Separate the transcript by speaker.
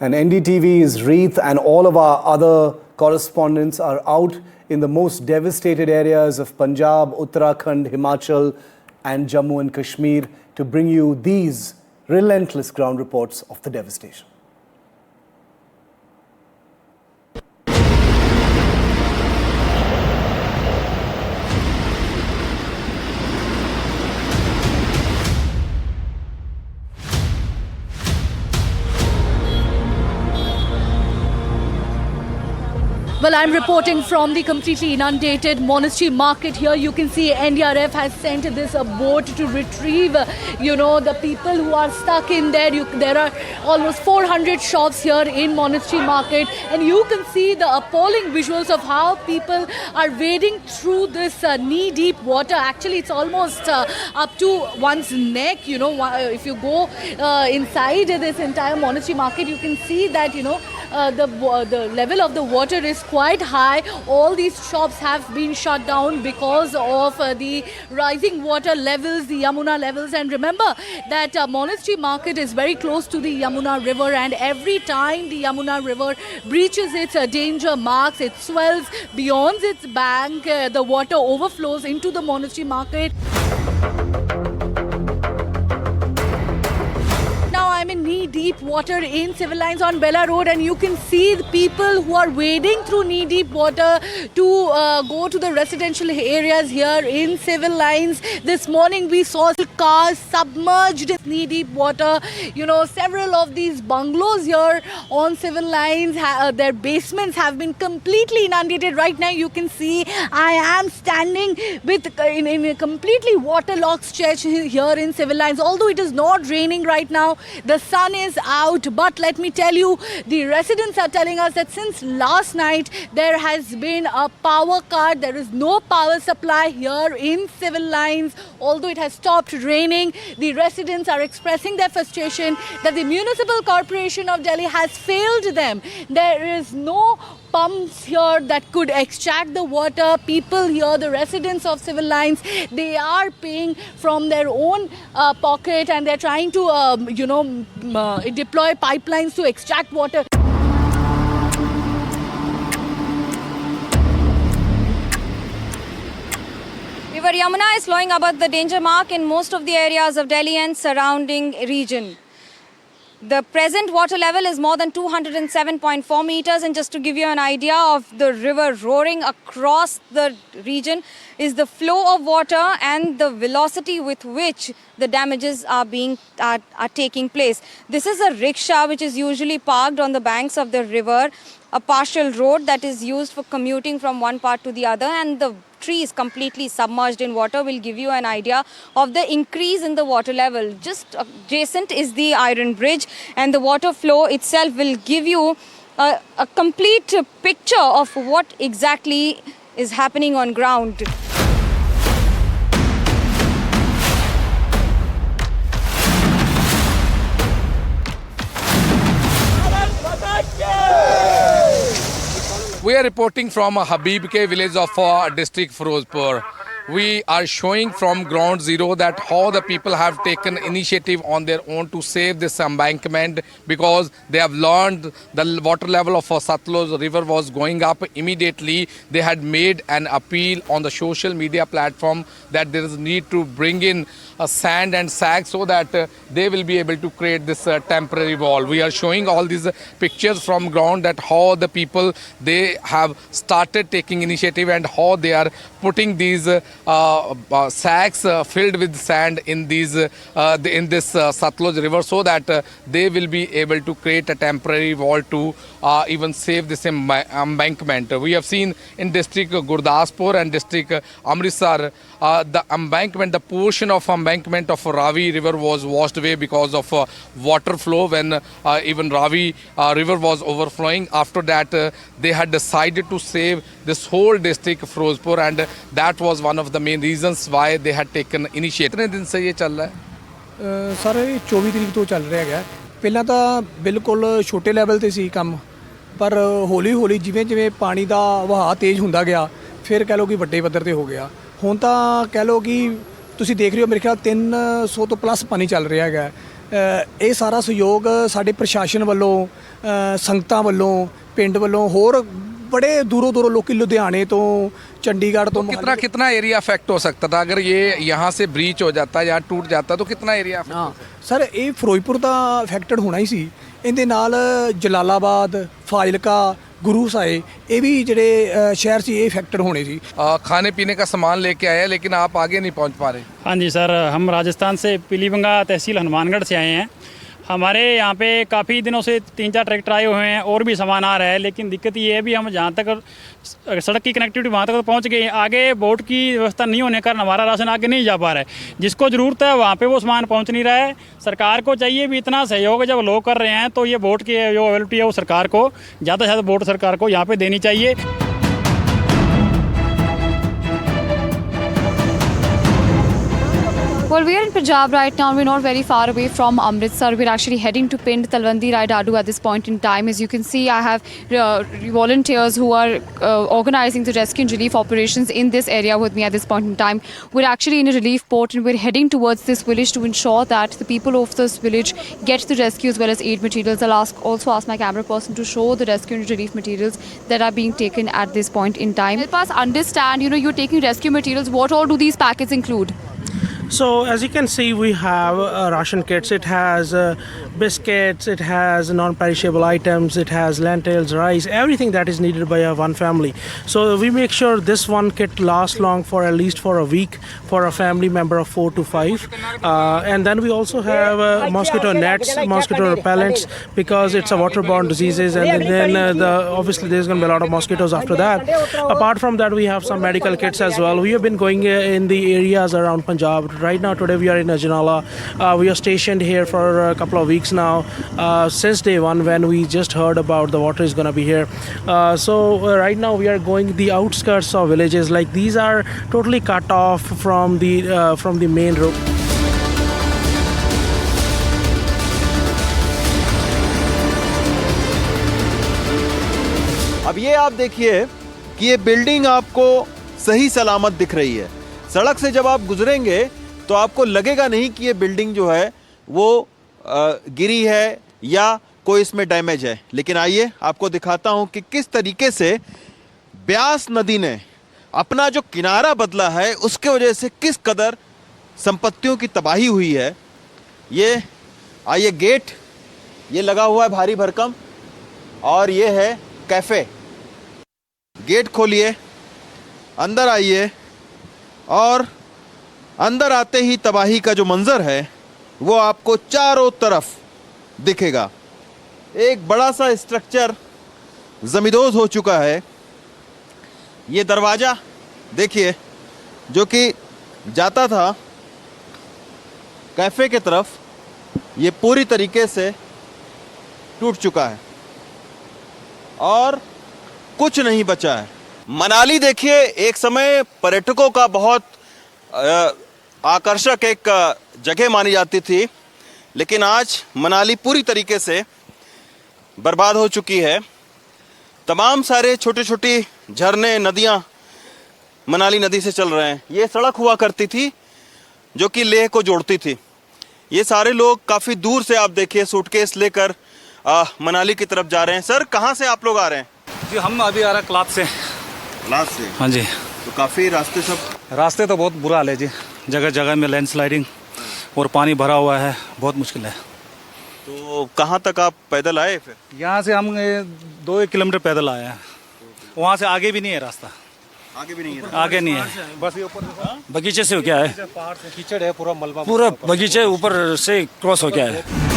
Speaker 1: And NDTV's Reeth and all of our other correspondents are out in the most devastated areas of Punjab, Uttarakhand, Himachal and Jammu and Kashmir to bring you these relentless ground reports of the devastation.
Speaker 2: Well, I'm reporting from the completely inundated Monastery Market. Here you can see NDRF has sent this boat to retrieve, the people who are stuck in there. There are almost 400 shops here in Monastery Market, and you can see the appalling visuals of how people are wading through this knee-deep water. Actually, it's almost up to one's neck. If you go inside this entire Monastery Market, you can see that, the level of the water is quite high. All these shops have been shut down because of the rising water levels, the Yamuna levels. And remember that Monastery Market is very close to the Yamuna River, and every time the Yamuna River breaches its danger marks, it swells beyond its bank, the water overflows into the Monastery Market. I'm in knee-deep water in Civil Lines on Bella Road, and you can see the people who are wading through knee-deep water to go to the residential areas here in Civil Lines. This morning we saw cars submerged in knee-deep water. Several of these bungalows here on Civil Lines, their basements have been completely inundated. Right now you can see I am standing in a completely waterlogged stretch here in Civil Lines. Although it is not raining right now, the sun is out, but let me tell you, the residents are telling us that since last night there has been a power cut. There is no power supply here in Civil Lines. Although it has stopped raining, the residents are expressing their frustration that the Municipal Corporation of Delhi has failed them. There is no pumps here that could extract the water. People here, the residents of Civil Lines, they are paying from their own pocket, and they're trying to deploy pipelines to extract water.
Speaker 3: River Yamuna is flowing above the danger mark in most of the areas of Delhi and surrounding region. The present water level is more than 207.4 meters, and just to give you an idea of the river roaring across the region is the flow of water and the velocity with which the damages are taking place. This is a rickshaw which is usually parked on the banks of the river, a partial road that is used for commuting from one part to the other, and the tree is completely submerged in water. Will give you an idea of the increase in the water level. Just adjacent is the iron bridge, and the water flow itself will give you a complete picture of what exactly is happening on ground.
Speaker 4: We are reporting from Habib Ke village of district Firozpur. We are showing from ground zero that how the people have taken initiative on their own to save this embankment, because they have learned the water level of Satluj river was going up immediately. They had made an appeal on the social media platform that there is need to bring in sand and sag so that they will be able to create this temporary wall. We are showing all these pictures from ground that how the people, they have started taking initiative and how they are putting these sacks filled with sand in these in this Satluj river so that they will be able to create a temporary wall to even save this embankment. We have seen in district Gurdaspur and district Amritsar the embankment, the portion of embankment of Ravi river was washed away because of water flow when even Ravi river was overflowing. After that they had decided to save this whole district Firozpur, and that was one of the main reasons why they had taken initiative. कितने दिन से ये चल रहा है?
Speaker 5: Sir 24 तरीक तो चल रहा है। ਪਹਿਲਾਂ ਤਾਂ ਬਿਲਕੁਲ ਛੋਟੇ ਲੈਵਲ ਤੇ ਸੀ ਕੰਮ, ਪਰ ਹੌਲੀ ਹੌਲੀ ਜਿਵੇਂ ਜਿਵੇਂ ਪਾਣੀ ਦਾ ਵਹਾਅ ਤੇਜ਼ ਹੁੰਦਾ ਗਿਆ, ਫਿਰ ਕਹਿ ਲਓ ਕਿ ਵੱਡੇ ਪੱਧਰ ਤੇ ਹੋ ਗਿਆ। ਹੁਣ ਤਾਂ ਕਹਿ ਲਓ ਕਿ ਤੁਸੀਂ ਦੇਖ ਰਹੇ ਹੋ ਮੇਰੇ ਖਿਆਲ 300 ਤੋਂ ਪਲੱਸ ਪਾਣੀ ਚੱਲ ਰਿਹਾ ਹੈਗਾ। ਇਹ ਸਾਰਾ ਸਹਿਯੋਗ ਸਾਡੇ ਪ੍ਰਸ਼ਾਸਨ ਵੱਲੋਂ ਸੰਗਤਾਂ ਵੱਲੋਂ ਪਿੰਡ ਵੱਲੋਂ ਹੋਰ बड़े दूरों दूरों लोग लुधियाने तो चंडीगढ़ तो
Speaker 4: कितना कितना एरिया अफेक्ट हो सकता था अगर ये यहाँ से ब्रीच हो जाता या टूट जाता तो कितना एरिया?
Speaker 5: हाँ सर, ये फिरोजपुर ਦਾ ਅਫੈਕਟਡ ਹੋਣਾ ਹੀ ਸੀ। ਇਹਦੇ ਨਾਲ ਜਲਾਲਾਬਾਦ, ਫਾਜ਼ਿਲਕਾ, गुरु साए ये भी ਜਿਹੜੇ शहर से ये इफेक्टेड होने ਸੀ।
Speaker 4: खाने पीने का सामान लेके आए हैं लेकिन आप आगे नहीं पहुंच पा रहे।
Speaker 6: हाँ जी सर, हम राजस्थान से पीलीभंगा तहसील हनुमानगढ़ से आए हैं। हमारे यहाँ पे काफ़ी दिनों से 3-4 ट्रैक्टर आए हुए हैं और भी सामान आ रहा है, लेकिन दिक्कत ये है भी हम जहाँ तक सड़क की कनेक्टिविटी वहाँ तक तो पहुँच गए, आगे बोट की व्यवस्था नहीं होने के कारण हमारा राशन आगे नहीं जा पा रहा है। जिसको ज़रूरत है वहाँ पे वो सामान पहुँच नहीं रहा है। सरकार को चाहिए भी इतना सहयोग जब लोग कर रहे हैं तो ये बोट की जो अवेलेबिलिटी है वो सरकार को ज़्यादा से ज़्यादा बोट सरकार को यहाँ पर देनी चाहिए।
Speaker 3: Well, we are in Punjab right now. We're not very far away from Amritsar. We're actually heading to Pind Talwandi Rai Dadu at this point in time. As you can see, I have volunteers who are organising the rescue and relief operations in this area with me at this point in time. We're actually in a relief port and we're heading towards this village to ensure that the people of this village get the rescue as well as aid materials. I'll also ask my camera person to show the rescue and relief materials that are being taken at this point in time. Help us understand, you're taking rescue materials. What all do these packets include?
Speaker 7: So as you can see, we have ration kits. It has biscuits, it has non-perishable items, it has lentils, rice, everything that is needed by one family. So we make sure this one kit lasts long for at least for a week for a family member of 4 to 5. And then we also have mosquito nets, mosquito repellents, because it's a waterborne diseases, and then obviously there's going to be a lot of mosquitoes after that. Apart from that, we have some medical kits as well. We have been going in the areas around Punjab. Right now, today we are in Ajnala. We are stationed here for a couple of weeks now, since day one when we just heard about the water is going to be here. So right now we are going the outskirts of villages. Like these are totally cut off from the main road.
Speaker 8: अब ये आप देखिए कि ये building आपको सही सलामत दिख रही है। सड़क से जब आप गुजरेंगे तो आपको लगेगा नहीं कि ये बिल्डिंग जो है वो गिरी है या कोई इसमें डैमेज है। लेकिन आइए आपको दिखाता हूं कि किस तरीके से ब्यास नदी ने अपना जो किनारा बदला है उसके वजह से किस कदर संपत्तियों की तबाही हुई है। ये आइए, गेट ये लगा हुआ है भारी भरकम और ये है कैफ़े। गेट खोलिए, अंदर आइए और अंदर आते ही तबाही का जो मंजर है वो आपको चारों तरफ दिखेगा। एक बड़ा सा स्ट्रक्चर जमींदोज हो चुका है। ये दरवाज़ा देखिए जो कि जाता था कैफ़े के तरफ, ये पूरी तरीके से टूट चुका है और कुछ नहीं बचा है। मनाली देखिए एक समय पर्यटकों का बहुत आकर्षक एक जगह मानी जाती थी, लेकिन आज मनाली पूरी तरीके से बर्बाद हो चुकी है। तमाम सारे छोटे छोटी झरने, नदियाँ मनाली नदी से चल रहे हैं। ये सड़क हुआ करती थी जो कि लेह को जोड़ती थी। ये सारे लोग काफ़ी दूर से आप देखिए सूटकेस लेकर मनाली की तरफ जा रहे हैं। सर, कहाँ से आप लोग आ रहे हैं?
Speaker 9: जी, हम अभी आ रहे हैं क्लाथ से।
Speaker 8: क्लाथ से?
Speaker 9: हाँ जी।
Speaker 8: तो काफ़ी रास्ते
Speaker 9: तो बहुत बुरा हाल है जी, जगह जगह में लैंडस्लाइडिंग और पानी भरा हुआ है, बहुत मुश्किल है।
Speaker 8: तो कहाँ तक आप पैदल आए? फिर
Speaker 9: यहाँ से हम 2 किलोमीटर पैदल आए हैं, वहाँ से आगे भी नहीं है रास्ता।
Speaker 8: आगे भी नहीं है?
Speaker 9: आगे नहीं है, बस ये ऊपर बगीचे से हो क्या है,
Speaker 10: कीचड़ है, पूरा मलबा,
Speaker 9: पूरा बगीचे ऊपर से क्रॉस हो क्या है।